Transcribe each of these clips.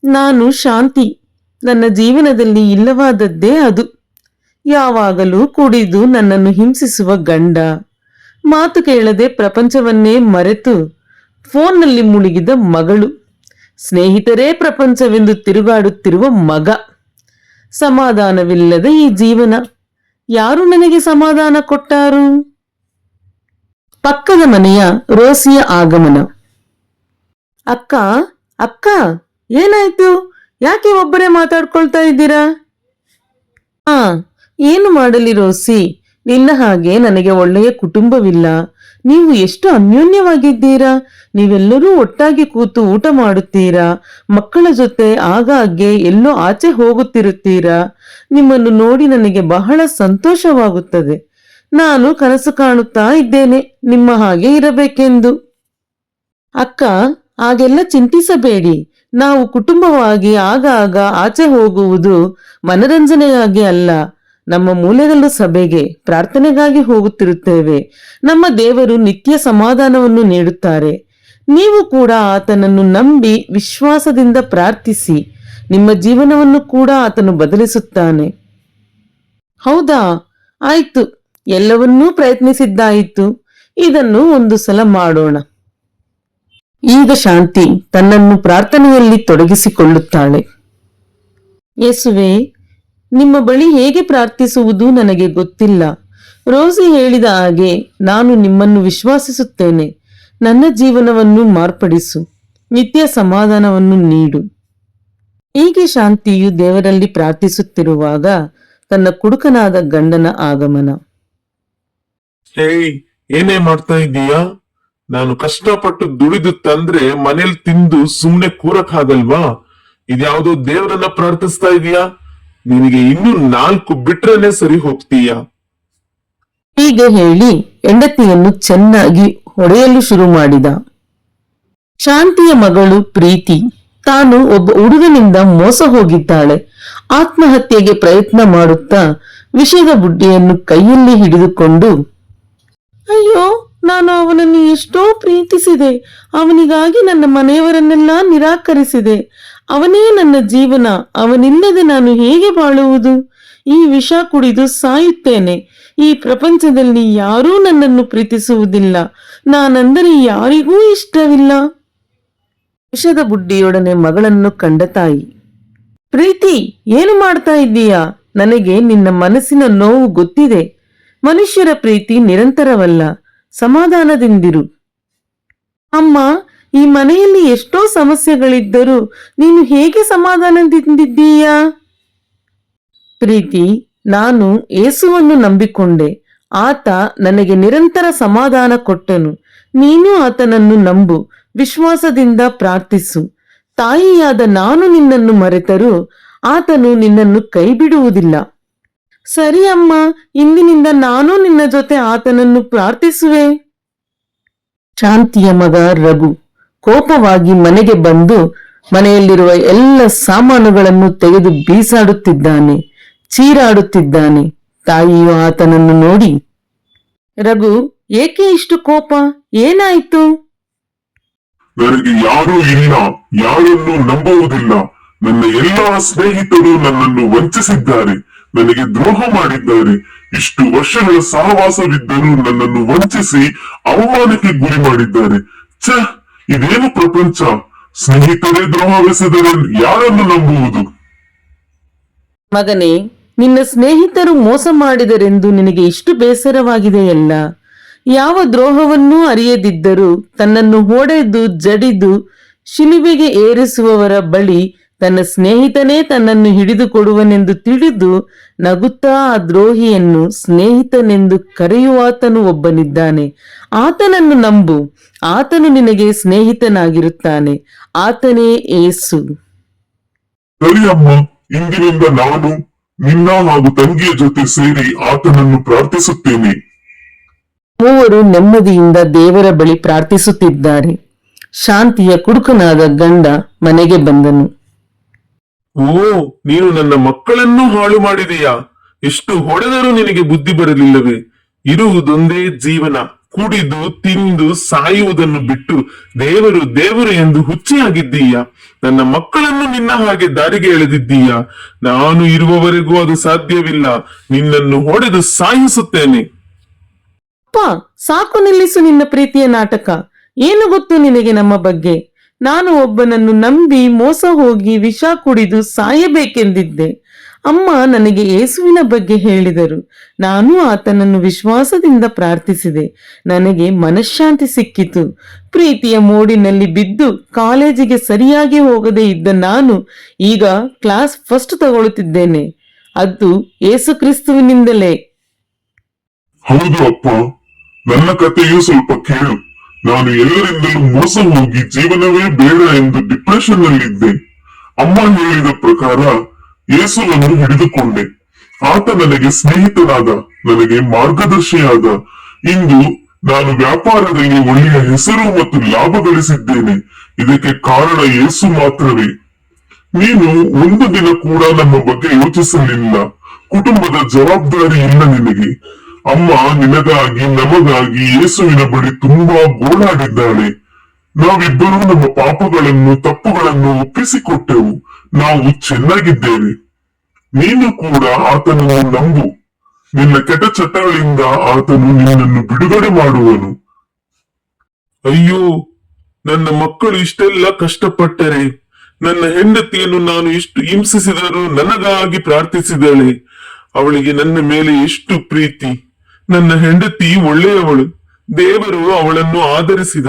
ನಾನು ಶಾಂತಿ. ನನ್ನ ಜೀವನದಲ್ಲಿ ಇಲ್ಲವಾದದ್ದೇ ಅದು. ಯಾವಾಗಲೂ ಕುಡಿದು ನನ್ನನ್ನು ಹಿಂಸಿಸುವ ಗಂಡ, ಮಾತು ಕೇಳದೆ ಪ್ರಪಂಚವನ್ನೇ ಮರೆತು ಫೋನ್ನಲ್ಲಿ ಮುಳುಗಿದ ಮಗಳು, ಸ್ನೇಹಿತರೇ ಪ್ರಪಂಚವೆಂದು ತಿರುಗಾಡುತ್ತಿರುವ ಮಗ. ಸಮಾಧಾನವಿಲ್ಲದ ಈ ಜೀವನ. ಯಾರು ನನಗೆ ಸಮಾಧಾನ ಕೊಟ್ಟಾರು? ಪಕ್ಕದ ಮನೆಯ ರೋಸಿಯ ಆಗಮನ. ಅಕ್ಕ, ಅಕ್ಕ, ಏನಾಯ್ತು? ಯಾಕೆ ಒಬ್ಬರೇ ಮಾತಾಡ್ಕೊಳ್ತಾ ಇದ್ದೀರಾ? ಹಾ, ಏನು ಮಾಡಲಿ ರೋಸಿ, ನಿನ್ನ ಹಾಗೆ ನನಗೆ ಒಳ್ಳೆಯ ಕುಟುಂಬವಿಲ್ಲ. ನೀವು ಎಷ್ಟು ಅನ್ಯೋನ್ಯವಾಗಿದ್ದೀರಾ. ನೀವೆಲ್ಲರೂ ಒಟ್ಟಾಗಿ ಕೂತು ಊಟ ಮಾಡುತ್ತೀರಾ, ಮಕ್ಕಳ ಜೊತೆ ಆಗಾಗ್ಗೆ ಎಲ್ಲೋ ಆಚೆ ಹೋಗುತ್ತಿರುತ್ತೀರಾ. ನಿಮ್ಮನ್ನು ನೋಡಿ ನನಗೆ ಬಹಳ ಸಂತೋಷವಾಗುತ್ತದೆ. ನಾನು ಕನಸು ಕಾಣುತ್ತಾ ಇದ್ದೇನೆ ನಿಮ್ಮ ಹಾಗೆ ಇರಬೇಕೆಂದು. ಅಕ್ಕ, ಹಾಗೆಲ್ಲ ಚಿಂತಿಸಬೇಡಿ. ನಾವು ಕುಟುಂಬವಾಗಿ ಆಗಾಗ ಆಚೆ ಹೋಗುವುದು ಮನರಂಜನೆಗಾಗಿ ಅಲ್ಲ, ನಮ್ಮ ಮೂಲೆಗಲ್ಲು ಸಭೆಗೆ ಪ್ರಾರ್ಥನೆಗಾಗಿ ಹೋಗುತ್ತಿರುತ್ತೇವೆ. ನಮ್ಮ ದೇವರು ನಿತ್ಯ ಸಮಾಧಾನವನ್ನು ನೀಡುತ್ತಾರೆ. ನೀವು ಕೂಡ ಆತನನ್ನು ನಂಬಿ ವಿಶ್ವಾಸದಿಂದ ಪ್ರಾರ್ಥಿಸಿ. ನಿಮ್ಮ ಜೀವನವನ್ನು ಕೂಡ ಆತನು ಬದಲಿಸುತ್ತಾನೆ. ಹೌದಾ? ಆಯ್ತು, ಎಲ್ಲವನ್ನೂ ಪ್ರಯತ್ನಿಸಿದ್ದಾಯಿತು. ಇದನ್ನು ಒಂದು ಸಲ ಮಾಡೋಣ. ಈಗ ಶಾಂತಿ ತನ್ನನ್ನು ಪ್ರಾರ್ಥನೆಯಲ್ಲಿ ತೊಡಗಿಸಿಕೊಳ್ಳುತ್ತಾಳೆ. ಯೇಸುವೆ, ನಿಮ್ಮ ಬಳಿ ಹೇಗೆ ಪ್ರಾರ್ಥಿಸುವುದು ನನಗೆ ಗೊತ್ತಿಲ್ಲ. ರೋಸಿ ಹೇಳಿದ ಹಾಗೆ ನಾನು ನಿಮ್ಮನ್ನು ವಿಶ್ವಾಸಿಸುತ್ತೇನೆ. ನನ್ನ ಜೀವನವನ್ನು ಮಾರ್ಪಡಿಸು, ನಿತ್ಯ ಸಮಾಧಾನವನ್ನು ನೀಡು. ಹೀಗೆ ಶಾಂತಿಯು ದೇವರಲ್ಲಿ ಪ್ರಾರ್ಥಿಸುತ್ತಿರುವಾಗ ತನ್ನ ಕುಡುಕನಾದ ಗಂಡನ ಆಗಮನ. ಹೇಯ್, ಏನೇ ಮಾಡ್ತಾ ಇದ್ದೀಯಾ? ನಾನು ಕಷ್ಟಪಟ್ಟು ದುಡಿದು ತಂದ್ರೆ ಮನೇಲಿ ತಿಂದು ಸುಮ್ನೆ ಕೂರಕ್ಕಾಗಲ್ವಾ? ಇದ್ಯಾವುದೋ ದೇವರನ್ನ ಪ್ರಾರ್ಥಿಸ್ತಾ ಇದೀಯಾ? ನಿನಗೆ ಇನ್ನು 4 ಬಿಟ್ರೇನೆ ಸರಿ ಹೋಗ್ತೀಯಾ? ಹೀಗೆ ಹೇಳಿ ಹೆಂಡತಿಯನ್ನು ಚೆನ್ನಾಗಿ ಹೊಡೆಯಲು ಶುರು ಮಾಡಿದ. ಶಾಂತಿಯ ಮಗಳು ಪ್ರೀತಿ ತಾನು ಒಬ್ಬ ಹುಡುಗನಿಂದ ಮೋಸ ಹೋಗಿದ್ದಾಳೆ. ಆತ್ಮಹತ್ಯೆಗೆ ಪ್ರಯತ್ನ ಮಾಡುತ್ತಾ ವಿಷದ ಬುಡ್ಡಿಯನ್ನು ಕೈಯಲ್ಲಿ ಹಿಡಿದುಕೊಂಡು, ಅಯ್ಯೋ, ನಾನು ಅವನನ್ನು ಎಷ್ಟೋ ಪ್ರೀತಿಸಿದೆ. ಅವನಿಗಾಗಿ ನನ್ನ ಮನೆಯವರನ್ನೆಲ್ಲ ನಿರಾಕರಿಸಿದೆ. ಅವನೇ ನನ್ನ ಜೀವನ. ಅವನಿಲ್ಲದೆ ನಾನು ಹೇಗೆ ಬಾಳುವುದು? ಈ ವಿಷ ಕುಡಿದು ಸಾಯುತ್ತೇನೆ. ಈ ಪ್ರಪಂಚದಲ್ಲಿ ಯಾರೂ ನನ್ನನ್ನು ಪ್ರೀತಿಸುವುದಿಲ್ಲ. ನಾನಂದರೆ ಯಾರಿಗೂ ಇಷ್ಟವಿಲ್ಲ. ವಿಷದ ಬುಡ್ಡಿಯೊಡನೆ ಮಗಳನ್ನು ಕಂಡ ತಾಯಿ, ಪ್ರೀತಿ, ಏನು ಮಾಡ್ತಾ ಇದ್ದೀಯಾ? ನನಗೆ ನಿನ್ನ ಮನಸ್ಸಿನ ನೋವು ಗೊತ್ತಿದೆ. ಮನುಷ್ಯರ ಪ್ರೀತಿ ನಿರಂತರವಲ್ಲ. ಸಮಾಧಾನದಿಂದಿರು. ಅಮ್ಮ, ಈ ಮನೆಯಲ್ಲಿ ಎಷ್ಟೋ ಸಮಸ್ಯೆಗಳಿದ್ದರೂ ನೀನು ಹೇಗೆ ಸಮಾಧಾನದಿಂದಿದ್ದೀಯಾ? ಪ್ರೀತಿ, ನಾನು ಯೇಸುವನ್ನು ನಂಬಿಕೊಂಡೆ. ಆತ ನನಗೆ ನಿರಂತರ ಸಮಾಧಾನ ಕೊಟ್ಟನು. ನೀನು ಆತನನ್ನು ನಂಬು, ವಿಶ್ವಾಸದಿಂದ ಪ್ರಾರ್ಥಿಸು. ತಾಯಿಯಾದ ನಾನು ನಿನ್ನನ್ನು ಮರೆತರೂ ಆತನು ನಿನ್ನನ್ನು ಕೈ ಬಿಡುವುದಿಲ್ಲ. ಸರಿ ಅಮ್ಮ, ಇಂದಿನಿಂದ ನಾನು ನಿನ್ನ ಜೊತೆ ಆತನನ್ನು ಪ್ರಾರ್ಥಿಸುವೆ. ಶಾಂತಿಯ ಮಗ ರಘು ಕೋಪವಾಗಿ ಮನೆಗೆ ಬಂದು ಮನೆಯಲ್ಲಿರುವ ಎಲ್ಲ ಸಾಮಾನುಗಳನ್ನು ತೆಗೆದು ಬೀಸಾಡುತ್ತಿದ್ದಾನೆ, ಚೀರಾಡುತ್ತಿದ್ದಾನೆ. ತಾಯಿಯು ಆತನನ್ನು ನೋಡಿ, ರಘು, ಏಕೆ ಇಷ್ಟು ಕೋಪ? ಏನಾಯ್ತು? ನನಗೆ ಯಾರೂ ಇಲ್ಲ, ಯಾರನ್ನು ನಂಬುವುದಿಲ್ಲ. ನನ್ನ ಎಲ್ಲಾ ಸ್ನೇಹಿತರು ನನ್ನನ್ನು ವಂಚಿಸಿದ್ದಾರೆ, ನನಗೆ ದ್ರೋಹ ಮಾಡಿದ್ದಾರೆ. ಇಷ್ಟು ವರ್ಷಗಳ ಸಹವಾಸವಿದ್ದರೂ ನನ್ನನ್ನು ವಂಚಿಸಿ ಅವಮಾನಕ್ಕೆ ಗುರಿ ಮಾಡಿದ್ದಾರೆ. ಛ, ಇದೇನು ಪ್ರಪಂಚ? ಸ್ನೇಹಿತರೇ ದ್ರೋಹವೆಸೆದರೆ ಯಾರನ್ನು ನಂಬುವುದು? ಮಗನೇ, ನಿನ್ನ ಸ್ನೇಹಿತರು ಮೋಸ ಮಾಡಿದರೆಂದು ನಿನಗೆ ಇಷ್ಟು ಬೇಸರವಾಗಿದೆಯಲ್ಲ. ಯಾವ ದ್ರೋಹವನ್ನೂ ಅರಿಯದಿದ್ದರೂ ತನ್ನನ್ನು ಹೊಡೆದು ಜಡಿದು ಶಿಲುಬೆಗೆ ಏರಿಸುವವರ ಬಳಿ ತನ್ನ ಸ್ನೇಹಿತನೇ ತನ್ನನ್ನು ಹಿಡಿದುಕೊಡುವನೆಂದು ತಿಳಿದು ನಗುತ್ತಾ ಆ ದ್ರೋಹಿಯನ್ನು ಸ್ನೇಹಿತನೆಂದು ಕರೆಯುವಾತನು ಒಬ್ಬನಿದ್ದಾನೆ. ಆತನನ್ನು ನಂಬು, ಆತನು ನಿನಗೆ ಸ್ನೇಹಿತನಾಗಿರುತ್ತಾನೆ. ಆತನೇ ಯೇಸು. ಸರಿ ಅಮ್ಮ, ಇಂದಿನಿಂದ ನಾನು ನಿನ್ನ ಹಾಗೂ ತಂಗಿಯ ಜೊತೆ ಸೇರಿ ಆತನನ್ನು ಪ್ರಾರ್ಥಿಸುತ್ತೇನೆ. ಮೂವರು ನೆಮ್ಮದಿಯಿಂದ ದೇವರ ಬಳಿ ಪ್ರಾರ್ಥಿಸುತ್ತಿದ್ದಾರೆ. ಶಾಂತಿಯ ಕುಡುಕನಾದ ಗಂಡ ಮನೆಗೆ ಬಂದನು. ಓ, ನೀನು ನನ್ನ ಮಕ್ಕಳನ್ನೂ ಹಾಳು ಮಾಡಿದೀಯಾ? ಎಷ್ಟು ಹೊಡೆದರೂ ನಿನಗೆ ಬುದ್ಧಿ ಬರಲಿಲ್ಲವೇ? ಇರುವುದೊಂದೇ ಜೀವನ, ಕುಡಿದು ತಿಂದು ಸಾಯುವುದನ್ನು ಬಿಟ್ಟು ದೇವರು ದೇವರು ಎಂದು ಹುಚ್ಚಿಯಾಗಿದ್ದೀಯ. ನನ್ನ ಮಕ್ಕಳನ್ನು ನಿನ್ನ ಹಾಗೆ ದಾರಿಗೆ ಎಳೆದಿದ್ದೀಯ. ನಾನು ಇರುವವರೆಗೂ ಅದು ಸಾಧ್ಯವಿಲ್ಲ. ನಿನ್ನನ್ನು ಹೊಡೆದು ಸಾಯಿಸುತ್ತೇನೆ. ಅಪ್ಪ, ಸಾಕು ನಿಲ್ಲಿಸು ನಿನ್ನ ಪ್ರೀತಿಯ ನಾಟಕ. ಏನು ಗೊತ್ತು ನಿನಗೆ ನಮ್ಮ ಬಗ್ಗೆ? ನಾನು ಒಬ್ಬನನ್ನು ನಂಬಿ ಮೋಸ ಹೋಗಿ ವಿಷ ಕುಡಿದು ಸಾಯಬೇಕೆಂದಿದ್ದೆ. ಅಮ್ಮ ನನಗೆ ಯೇಸುವಿನ ಬಗ್ಗೆ ಹೇಳಿದರು. ನಾನು ಆತನನ್ನು ವಿಶ್ವಾಸದಿಂದ ಪ್ರಾರ್ಥಿಸಿದೆ. ನನಗೆ ಮನಃಶಾಂತಿ ಸಿಕ್ಕಿತು. ಪ್ರೀತಿಯ ಮೋಡಿನಲ್ಲಿ ಬಿದ್ದು ಕಾಲೇಜಿಗೆ ಸರಿಯಾಗಿ ಹೋಗದೆ ಇದ್ದ ನಾನು ಈಗ ಕ್ಲಾಸ್ ಫಸ್ಟ್ ತಗೊಳ್ಳುತ್ತಿದ್ದೇನೆ. ಅದು ಯೇಸು ಕ್ರಿಸ್ತುವಿನಿಂದಲೇ. ಹೌದು ಅಪ್ಪ, ನನ್ನ ಕಥೆಯೂ ಸ್ವಲ್ಪ ಕೇಳು. ನಾನು ಎಲ್ಲರಿಂದಲೂ ಮೋಸ ಹೋಗಿ ಜೀವನವೇ ಬೇಡ ಎಂದು ಡಿಪ್ರೆಷನ್ ನಲ್ಲಿದ್ದೆ. ಅಮ್ಮ ಹೇಳಿದ ಪ್ರಕಾರ ಯೇಸುವನ್ನು ಹಿಡಿದುಕೊಂಡೆ. ಆತ ನನಗೆ ಸ್ನೇಹಿತನಾದ, ನನಗೆ ಮಾರ್ಗದರ್ಶಿಯಾದ. ಇಂದು ನಾನು ವ್ಯಾಪಾರದಲ್ಲಿ ಒಳ್ಳೆಯ ಹೆಸರು ಮತ್ತು ಲಾಭ ಗಳಿಸಿದ್ದೇನೆ. ಇದಕ್ಕೆ ಕಾರಣ ಯೇಸು ಮಾತ್ರವೇ. ನೀನು ಒಂದು ದಿನ ಕೂಡ ನಮ್ಮ ಬಗ್ಗೆ ಯೋಚಿಸಲಿಲ್ಲ. ಕುಟುಂಬದ ಜವಾಬ್ದಾರಿ ಇಲ್ಲ ನಿನಗೆ. ಅಮ್ಮ ನಿನಗಾಗಿ ನಮಗಾಗಿ ಯೇಸುವಿನ ಬಳಿ ತುಂಬಾ ಗೋಳಾಡಿದ್ದಾಳೆ. ನಾವಿಬ್ಬರೂ ನಮ್ಮ ಪಾಪಗಳನ್ನು ತಪ್ಪುಗಳನ್ನು ಒಪ್ಪಿಸಿಕೊಟ್ಟೆವು. ನಾವು ಚೆನ್ನಾಗಿದ್ದೇವೆ. ನೀನು ಕೂಡ ಆತನನ್ನು ನಂಬು. ನಿನ್ನ ಕೆಟ್ಟ ಚಟಗಳಿಂದ ಆತನು ನಿನ್ನನ್ನು ಬಿಡುಗಡೆ ಮಾಡುವನು. ಅಯ್ಯೋ, ನನ್ನ ಮಕ್ಕಳು ಇಷ್ಟೆಲ್ಲ ಕಷ್ಟಪಟ್ಟರೆ, ನನ್ನ ಹೆಂಡತಿಯನ್ನು ನಾನು ಇಷ್ಟು ಹಿಂಸಿಸಿದರೂ ನನಗಾಗಿ ಪ್ರಾರ್ಥಿಸಿದಳೆ. ಅವಳಿಗೆ ನನ್ನ ಮೇಲೆ ಎಷ್ಟು ಪ್ರೀತಿ. ನನ್ನ ಹೆಂಡತಿ ಒಳ್ಳೆಯವಳು. ದೇವರು ಅವಳನ್ನು ಆದರಿಸಿದ.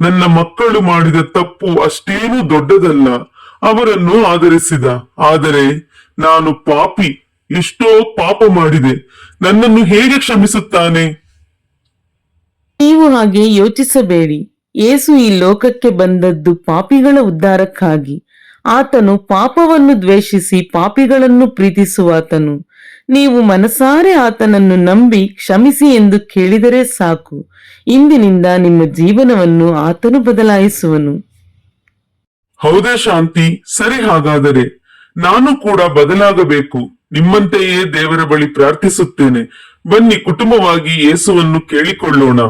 ನನ್ನ ಮಕ್ಕಳು ಮಾಡಿದ ತಪ್ಪು ಅಷ್ಟೇನೂ ದೊಡ್ಡದಲ್ಲ. ಅವರನ್ನು ಆದರಿಸಿದ. ಆದರೆ ನಾನು ಪಾಪಿ, ಎಷ್ಟೋ ಪಾಪ ಮಾಡಿದೆ. ನನ್ನನ್ನು ಹೇಗೆ ಕ್ಷಮಿಸುತ್ತಾನೆ? ನೀವು ಹಾಗೆ ಯೋಚಿಸಬೇಡಿ. ಯೇಸು ಈ ಲೋಕಕ್ಕೆ ಬಂದದ್ದು ಪಾಪಿಗಳ ಉದ್ಧಾರಕ್ಕಾಗಿ. ಆತನು ಪಾಪವನ್ನು ದ್ವೇಷಿಸಿ ಪಾಪಿಗಳನ್ನು ಪ್ರೀತಿಸುವಾತನು. ನೀವು ಮನಸಾರೆ ಆತನನ್ನು ನಂಬಿ ಕ್ಷಮಿಸಿ ಎಂದು ಕೇಳಿದರೆ ಸಾಕು. ಇಂದಿನಿಂದ ನಿಮ್ಮ ಜೀವನವನ್ನು ಆತನು ಬದಲಾಯಿಸುವನು. ಹೌದೇ ಶಾಂತಿ? ಸರಿ, ಹಾಗಾದರೆ ನಾನು ಕೂಡ ಬದಲಾಗಬೇಕು. ನಿಮ್ಮಂತೆಯೇ ದೇವರ ಬಳಿ ಪ್ರಾರ್ಥಿಸುತ್ತೇನೆ. ಬನ್ನಿ, ಕುಟುಂಬವಾಗಿ ಯೇಸುವನ್ನು ಕೇಳಿಕೊಳ್ಳೋಣ.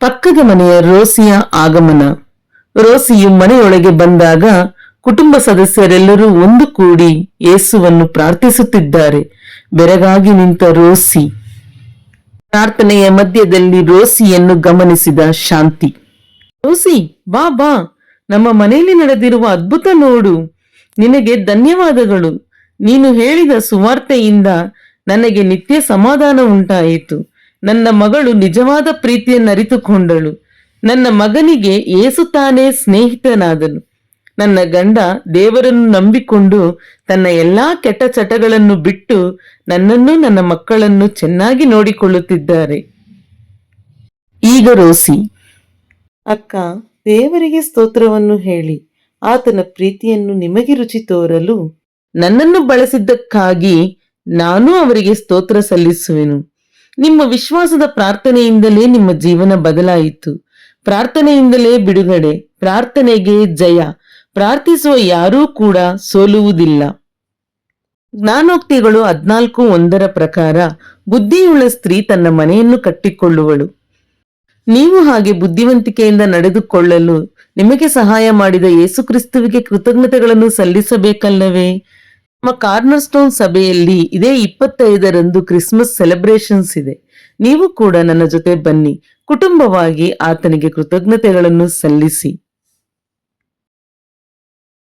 ಪಕ್ಕದ ಮನೆಯ ರೋಸಿಯ ಆಗಮನ. ರೋಸಿಯು ಮನೆಯೊಳಗೆ ಬಂದಾಗ ಕುಟುಂಬ ಸದಸ್ಯರೆಲ್ಲರೂ ಒಂದು ಕೂಡಿ ಯೇಸುವನ್ನು ಪ್ರಾರ್ಥಿಸುತ್ತಿದ್ದಾರೆ. ಬೆರಗಾಗಿ ನಿಂತ ರೋಸಿ. ಪ್ರಾರ್ಥನೆಯ ಮಧ್ಯದಲ್ಲಿ ರೋಸಿಯನ್ನು ಗಮನಿಸಿದ ಶಾಂತಿ. ರೋಸಿ, ಬಾ ಬಾ, ನಮ್ಮ ಮನೆಯಲ್ಲಿ ನಡೆದಿರುವ ಅದ್ಭುತ ನೋಡು. ನಿನಗೆ ಧನ್ಯವಾದಗಳು. ನೀನು ಹೇಳಿದ ಸುವಾರ್ತೆಯಿಂದ ನನಗೆ ನಿತ್ಯ ಸಮಾಧಾನ ಉಂಟಾಯಿತು. ನನ್ನ ಮಗಳು ನಿಜವಾದ ಪ್ರೀತಿಯನ್ನು ಅರಿತುಕೊಂಡಳು. ನನ್ನ ಮಗನಿಗೆ ಯೇಸು ತಾನೇ ಸ್ನೇಹಿತನಾದನು. ನನ್ನ ಗಂಡ ದೇವರನ್ನು ನಂಬಿಕೊಂಡು ತನ್ನ ಎಲ್ಲಾ ಕೆಟ್ಟ ಚಟಗಳನ್ನು ಬಿಟ್ಟು ನನ್ನನ್ನು ನನ್ನ ಮಕ್ಕಳನ್ನು ಚೆನ್ನಾಗಿ ನೋಡಿಕೊಳ್ಳುತ್ತಿದ್ದಾರೆ. ಈಗ ರೋಸಿ. ಅಕ್ಕ, ದೇವರಿಗೆ ಸ್ತೋತ್ರವನ್ನು ಹೇಳಿ. ಆತನ ಪ್ರೀತಿಯನ್ನು ನಿಮಗೆ ರುಚಿ ತೋರಲು ನನ್ನನ್ನು ಬಳಸಿದ್ದಕ್ಕಾಗಿ ನಾನು ಅವರಿಗೆ ಸ್ತೋತ್ರ ಸಲ್ಲಿಸುವೆನು. ನಿಮ್ಮ ವಿಶ್ವಾಸದ ಪ್ರಾರ್ಥನೆಯಿಂದಲೇ ನಿಮ್ಮ ಜೀವನ ಬದಲಾಯಿತು. ಪ್ರಾರ್ಥನೆಯಿಂದಲೇ ಬಿಡುಗಡೆ, ಪ್ರಾರ್ಥನೆಗೆ ಜಯ. ಪ್ರಾರ್ಥಿಸುವ ಯಾರೂ ಕೂಡ ಸೋಲುವುದಿಲ್ಲ. ಜ್ಞಾನೋಕ್ತಿಗಳು 14:1 ಪ್ರಕಾರ ಬುದ್ಧಿಯುಳ್ಳ ಸ್ತ್ರೀ ತನ್ನ ಮನೆಯನ್ನು ಕಟ್ಟಿಕೊಳ್ಳುವಳು. ನೀವು ಹಾಗೆ ಬುದ್ಧಿವಂತಿಕೆಯಿಂದ ನಡೆದುಕೊಳ್ಳಲು ನಿಮಗೆ ಸಹಾಯ ಮಾಡಿದ ಯೇಸುಕ್ರಿಸ್ತುವಿಗೆ ಕೃತಜ್ಞತೆಗಳನ್ನು ಸಲ್ಲಿಸಬೇಕಲ್ಲವೇ? ನಮ್ಮ ಕಾರ್ನರ್ ಸ್ಟೋನ್ ಸಭೆಯಲ್ಲಿ ಇದೇ 25ರಂದು ಕ್ರಿಸ್ಮಸ್ ಸೆಲೆಬ್ರೇಷನ್ಸ್ ಇದೆ. ನೀವು ಕೂಡ ನನ್ನ ಜೊತೆ ಬನ್ನಿ. ಕುಟುಂಬವಾಗಿ ಆತನಿಗೆ ಕೃತಜ್ಞತೆಗಳನ್ನು ಸಲ್ಲಿಸಿ.